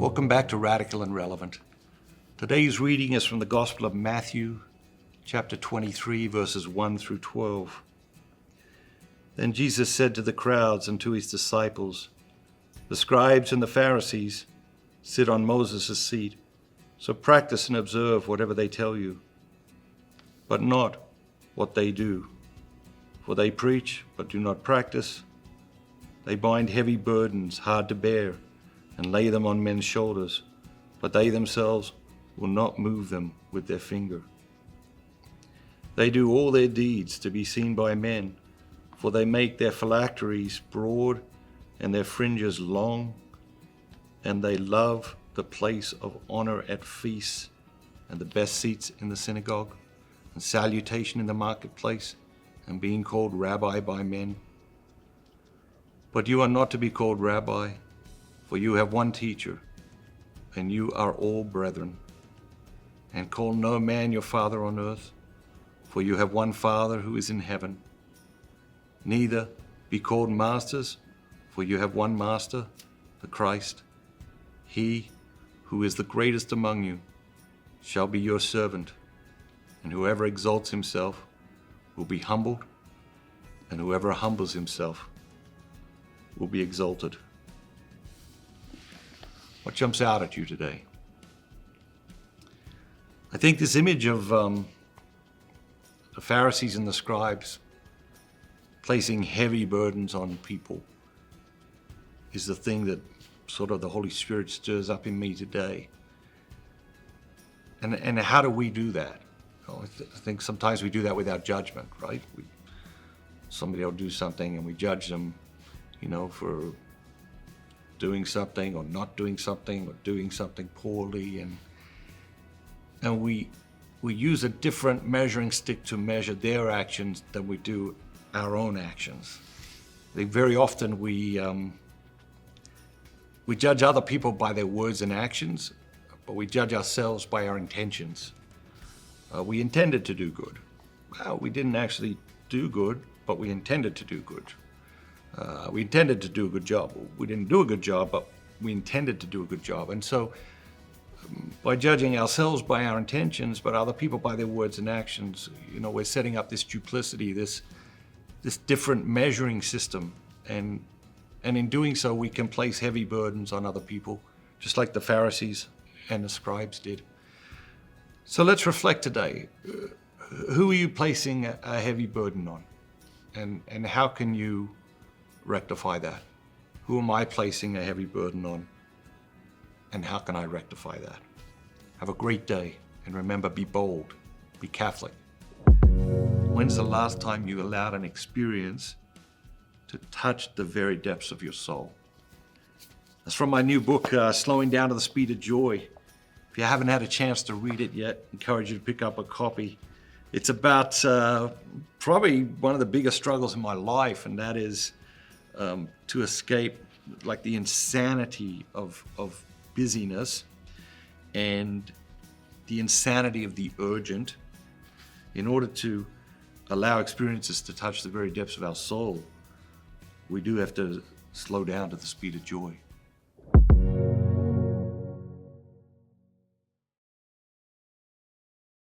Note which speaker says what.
Speaker 1: Welcome back to Radical and Relevant. Today's reading is from the Gospel of Matthew, chapter 23, verses 1 through 12. Then Jesus said to the crowds and to his disciples, "The scribes and the Pharisees sit on Moses' seat, so practice and observe whatever they tell you, but not what they do. For they preach, but do not practice. They bind heavy burdens hard to bear and lay them on men's shoulders, but they themselves will not move them with their finger. They do all their deeds to be seen by men, for they make their phylacteries broad and their fringes long, and they love the place of honor at feasts and the best seats in the synagogue and salutation in the marketplace and being called rabbi by men. But you are not to be called rabbi, for you have one teacher, and you are all brethren. And call no man your father on earth, for you have one Father who is in heaven. Neither be called masters, for you have one Master, the Christ. He who is the greatest among you shall be your servant, and whoever exalts himself will be humbled, and whoever humbles himself will be exalted." What jumps out at you today? I think this image of the Pharisees and the scribes placing heavy burdens on people is the thing that sort of the Holy Spirit stirs up in me today. And how do we do that? I think sometimes we do that without judgment, right? Somebody will do something and we judge them, for doing something or not doing something or doing something poorly, and we use a different measuring stick to measure their actions than we do our own actions. I think very often we judge other people by their words and actions, but we judge ourselves by our intentions. We intended to do good. Well, we didn't actually do good, but we intended to do good. We intended to do a good job. We didn't do a good job, but we intended to do a good job. And so by judging ourselves by our intentions, but other people by their words and actions, we're setting up this duplicity, this different measuring system. And in doing so, we can place heavy burdens on other people, just like the Pharisees and the scribes did. So let's reflect today. Who are you placing a heavy burden on? And how can you rectify that? Who am I placing a heavy burden on? And how can I rectify that? Have a great day. And remember, be bold, be Catholic. When's the last time you allowed an experience to touch the very depths of your soul? That's from my new book, Slowing Down to the Speed of Joy. If you haven't had a chance to read it yet, I encourage you to pick up a copy. It's about probably one of the biggest struggles in my life, and that is to escape the insanity of busyness and the insanity of the urgent. In order to allow experiences to touch the very depths of our soul, we do have to slow down to the speed of joy.